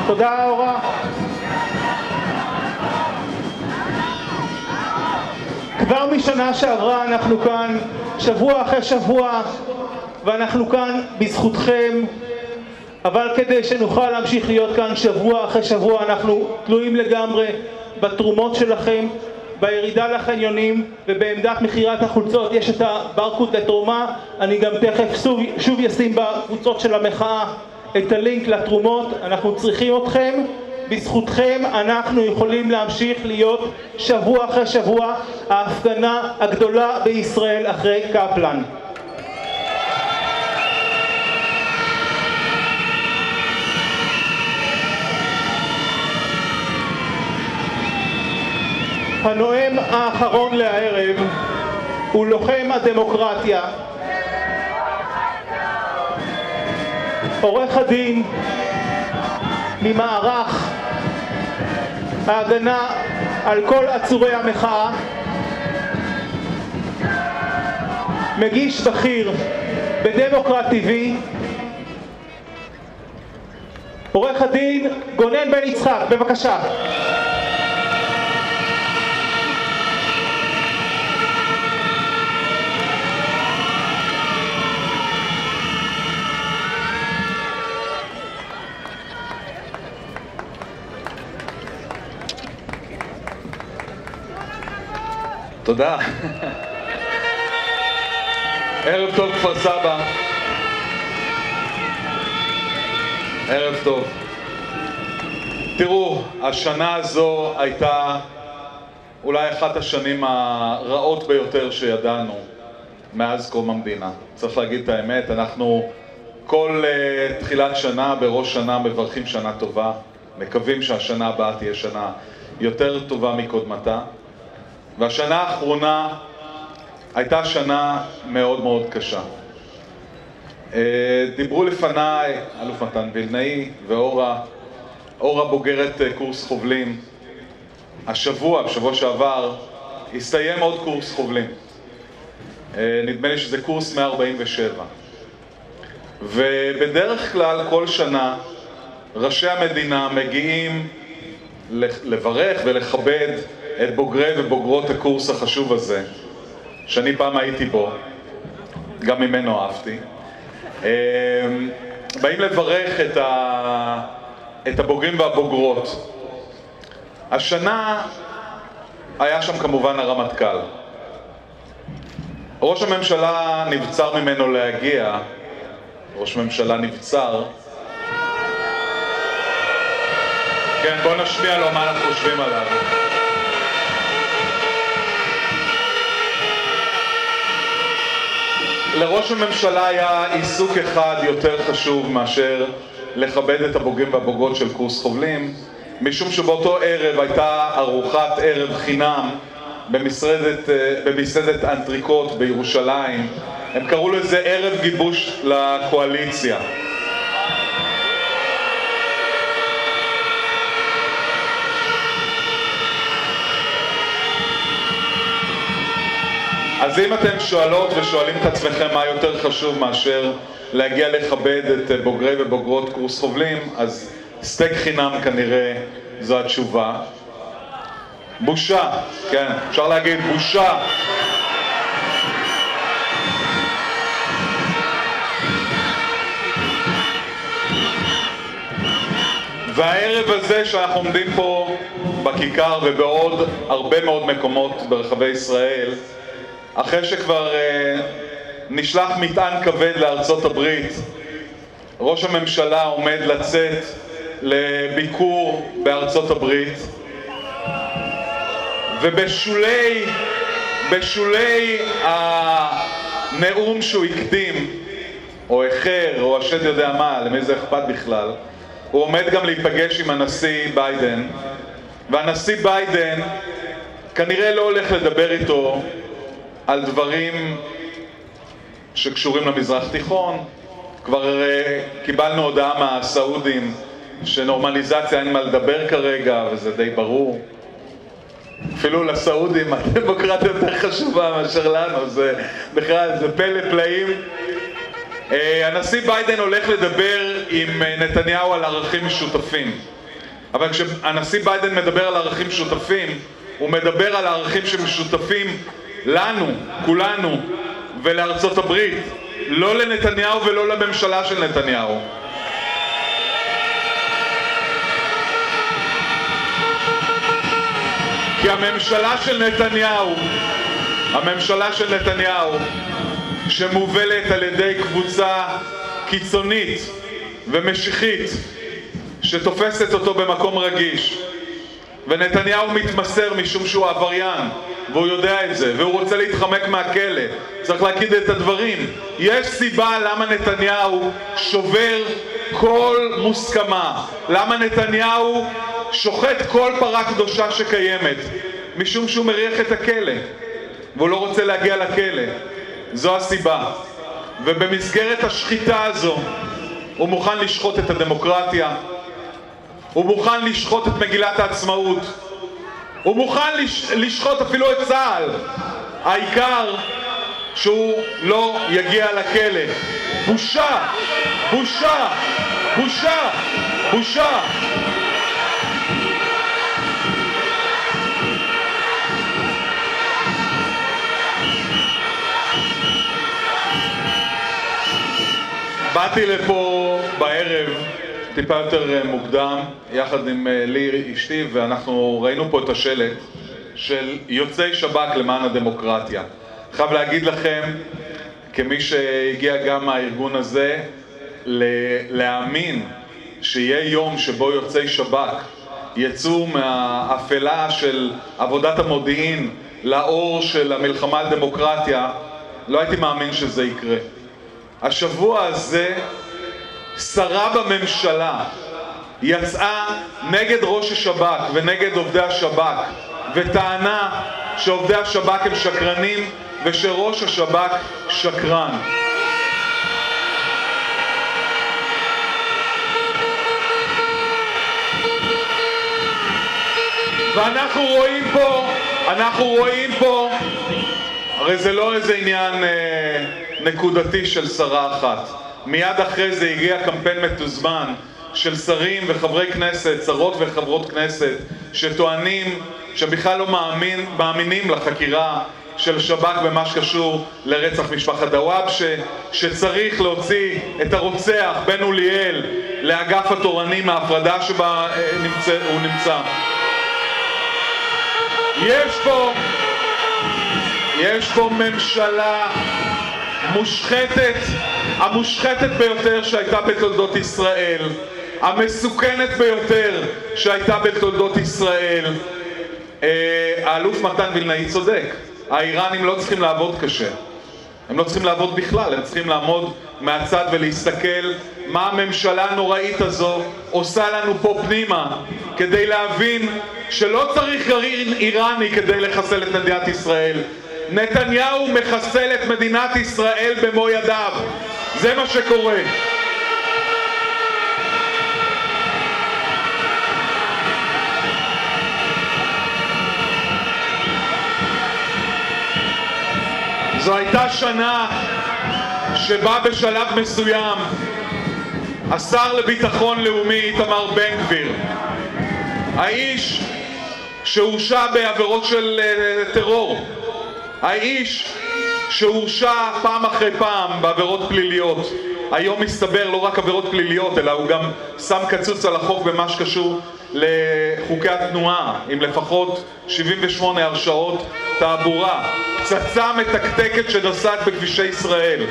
תודה אורה. כבר משנה שעברה אנחנו כאן שבוע אחרי שבוע, ואנחנו כאן בזכותכם, אבל כדי שנוכל להמשיך להיות כאן שבוע אחרי שבוע אנחנו תלויים לגמרי בתרומות שלכם, בירידה לחניונים ובעמדת מחירת החולצות יש את הברקוד לתרומה. אני גם תכף שוב ישים בקבוצות של המחאה את הלינק לתרומות. אנחנו צריכים אתכם, בזכותכם אנחנו יכולים להמשיך להיות שבוע אחרי שבוע ההפגנה הגדולה בישראל אחרי קפלן. הנואם האחרון לערב הוא לוחם הדמוקרטיה, עורך הדין ממערך ההגנה על כל עצורי המחאה, מגיש בכיר בדמוקרט TV, עורך הדין גונן בן יצחק, בבקשה. תודה. ערב טוב כפר סבא. ערב טוב. תראו, השנה הזו הייתה אולי אחת השנים הרעות ביותר שידענו מאז קום המדינה. צריך להגיד את האמת, אנחנו כל תחילת שנה, בראש שנה, מברכים שנה טובה. מקווים שהשנה הבאה תהיה שנה יותר טובה מקודמתה. והשנה האחרונה הייתה שנה מאוד מאוד קשה. דיברו לפניי אלוף מתן וילנאי ואורה בוגרת קורס חובלים. בשבוע שעבר, הסתיים עוד קורס חובלים. נדמה לי שזה קורס 147. ובדרך כלל כל שנה ראשי המדינה מגיעים לברך ולכבד את בוגרי ובוגרות הקורס החשוב הזה, שאני פעם הייתי בו, גם ממנו אהבתי. באים לברך את הבוגרים והבוגרות. השנה היה שם כמובן הרמטכ"ל. ראש הממשלה נבצר ממנו להגיע, ראש ממשלה נבצר. כן, בוא נשמיע לו מה אנחנו חושבים עליו. לראש הממשלה היה עיסוק אחד יותר חשוב מאשר לכבד את הבוגרים והבוגרות של קורס חובלים, משום שבאותו ערב הייתה ארוחת ערב חינם במסעדת אנטריקוט בירושלים. הם קראו לזה ערב גיבוש לקואליציה. אז אם אתם שואלות ושואלים את עצמכם מה יותר חשוב מאשר להגיע לכבד את בוגרי ובוגרות קורס חובלים, אז סטייק חינם כנראה זו התשובה. בושה, כן, אפשר להגיד בושה. והערב הזה שאנחנו עומדים פה בכיכר ובעוד הרבה מאוד מקומות ברחבי ישראל, אחרי שכבר נשלח מטען כבד לארצות הברית, ראש הממשלה עומד לצאת לביקור בארצות הברית, ובשולי הנאום שהוא הקדים, או אחר, או השד יודע מה, למי זה אכפת בכלל, הוא עומד גם להיפגש עם הנשיא ביידן, והנשיא ביידן כנראה לא הולך לדבר איתו על דברים שקשורים למזרח תיכון. כבר קיבלנו הודעה מהסעודים שנורמליזציה אין מה לדבר כרגע, וזה די ברור. אפילו לסעודים הדמוקרטיה יותר חשובה מאשר לנו, זה בכלל, זה פלא פלאים. הנשיא ביידן הולך לדבר עם נתניהו על ערכים משותפים. אבל כשהנשיא ביידן מדבר על ערכים משותפים, הוא מדבר על הערכים שמשותפים לנו, כולנו, ולארצות הברית, לא לנתניהו ולא לממשלה של נתניהו. כי הממשלה של נתניהו שמובלת על ידי קבוצה קיצונית ומשיחית שתופסת אותו במקום רגיש, ונתניהו מתמסר משום שהוא עבריין והוא יודע את זה והוא רוצה להתחמק מהכלא. צריך להגיד את הדברים. יש סיבה למה נתניהו שובר כל מוסכמה, למה נתניהו שוחט כל פרה קדושה שקיימת, משום שהוא מריח את הכלא והוא לא רוצה להגיע לכלא. זו הסיבה. ובמסגרת השחיטה הזו הוא מוכן לשחוט את הדמוקרטיה, הוא מוכן לשחוט את מגילת העצמאות, הוא מוכן לשחוט אפילו את צה"ל, העיקר שהוא לא יגיע לכלא. בושה, בושה, בושה, בושה. באתי לפה בערב טיפה יותר מוקדם יחד עם לי אשתי, ואנחנו ראינו פה את השלט של יוצאי שב"כ למען הדמוקרטיה. חייב להגיד לכם, כמי שהגיע גם מהארגון הזה, להאמין שיהיה יום שבו יוצאי שב"כ יצאו מהאפלה של עבודת המודיעין לאור של המלחמה על דמוקרטיה, לא הייתי מאמין שזה יקרה. השבוע הזה שרה בממשלה יצאה נגד ראש השב"כ ונגד עובדי השב"כ וטענה שעובדי השב"כ הם שקרנים ושראש השב"כ שקרן. ואנחנו רואים פה, הרי זה לא איזה עניין נקודתי של שרה אחת. מיד אחרי זה הגיע קמפיין מתוזמן של שרים וחברי כנסת, שרות וחברות כנסת, שטוענים שבכלל לא מאמינים לחקירה של שב"כ במה שקשור לרצח משפחת דוואבשה, שצריך להוציא את הרוצח בן אוליאל לאגף התורני מההפרדה שבה הוא נמצא. יש פה ממשלה מושחתת, המושחתת ביותר שהייתה בתולדות ישראל, המסוכנת ביותר שהייתה בתולדות ישראל. האלוף מתן וילנאי צודק, האיראנים לא צריכים לעבוד קשה, הם לא צריכים לעבוד בכלל, הם צריכים לעמוד מהצד ולהסתכל מה הממשלה הנוראית הזו עושה לנו פה פנימה, כדי להבין שלא צריך גרעין איראני כדי לחסל את מדינת ישראל. נתניהו מחסל את מדינת ישראל במו ידיו, זה מה שקורה. זו הייתה שנה שבה בשלב מסוים השר לביטחון לאומי איתמר בן גביר, האיש שהורשע בעבירות של טרור, האיש שהורשע פעם אחרי פעם בעבירות פליליות, היום מסתבר לא רק עבירות פליליות אלא הוא גם שם קצוץ על החוק במה שקשור לחוקי התנועה, עם לפחות 78 הרשעות תעבורה, פצצה מתקתקת שנוסעת בכבישי ישראל.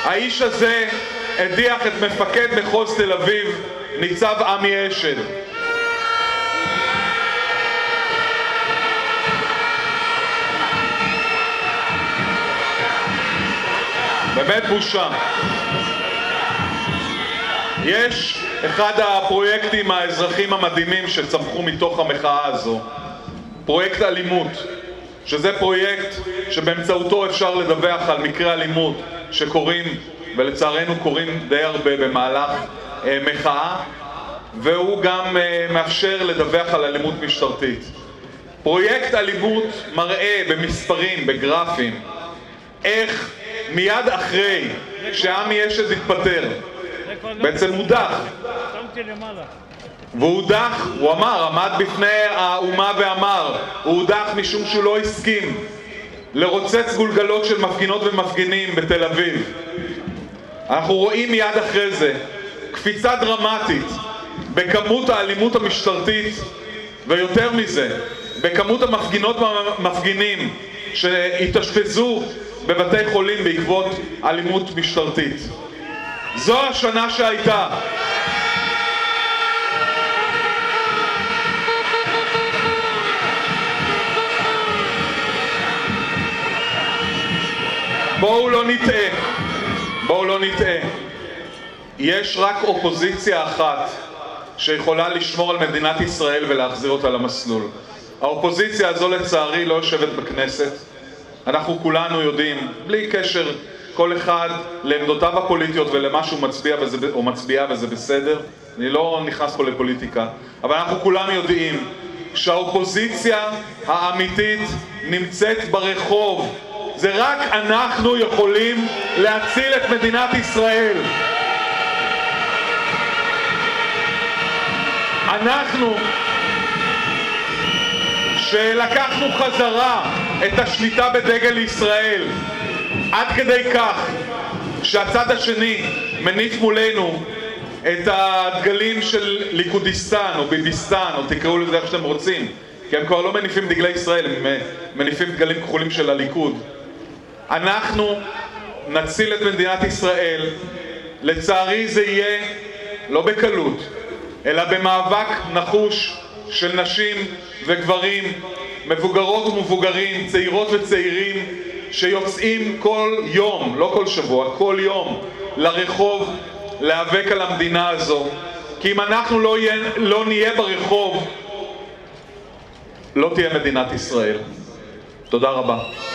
האיש הזה הדיח את מפקד מחוז תל אביב, ניצב עמי אשד. באמת בושה. יש אחד הפרויקטים האזרחיים המדהימים שצמחו מתוך המחאה הזו, פרויקט אלימות, שזה פרויקט שבאמצעותו אפשר לדווח על מקרי אלימות שקורים, ולצערנו קורים די הרבה במהלך מחאה, והוא גם מאפשר לדווח על אלימות משטרתית. פרויקט אלימות מראה במספרים, בגרפים, איך מיד אחרי שעמי אשד התפטר, בעצם מודח, והוא הודח, הוא אמר, עמד בפני האומה ואמר, הוא הודח משום שהוא לא הסכים לרוצץ גולגלות של מפגינות ומפגינים בתל אביב. אנחנו רואים מיד אחרי זה קפיצה דרמטית בכמות האלימות המשטרתית, ויותר מזה, בכמות המפגינות והמפגינים שהתאשפזו בבתי חולים בעקבות אלימות משטרתית. זו השנה שהייתה. בואו לא נטעה. יש רק אופוזיציה אחת שיכולה לשמור על מדינת ישראל ולהחזיר אותה למסלול. האופוזיציה הזו לצערי לא יושבת בכנסת. אנחנו כולנו יודעים, בלי קשר כל אחד לעמדותיו הפוליטיות ולמה שהוא מצביע או מצביעה, וזה בסדר. אני לא נכנס פה לפוליטיקה, אבל אנחנו כולם יודעים שהאופוזיציה האמיתית נמצאת ברחוב. זה רק אנחנו יכולים להציל את מדינת ישראל. אנחנו שלקחנו חזרה את השליטה בדגל ישראל, עד כדי כך שהצד השני מניף מולנו את הדגלים של ליכודיסטן או ביביסטן, או תקראו לזה איך שאתם רוצים, כי הם כבר לא מניפים דגלי ישראל, הם מניפים דגלים כחולים של הליכוד. אנחנו נציל את מדינת ישראל. לצערי זה יהיה לא בקלות, אלא במאבק נחוש של נשים וגברים, מבוגרות ומבוגרים, צעירות וצעירים, שיוצאים כל יום, לא כל שבוע, כל יום לרחוב להיאבק על המדינה הזו. כי אם אנחנו לא נהיה ברחוב, לא תהיה מדינת ישראל. תודה רבה.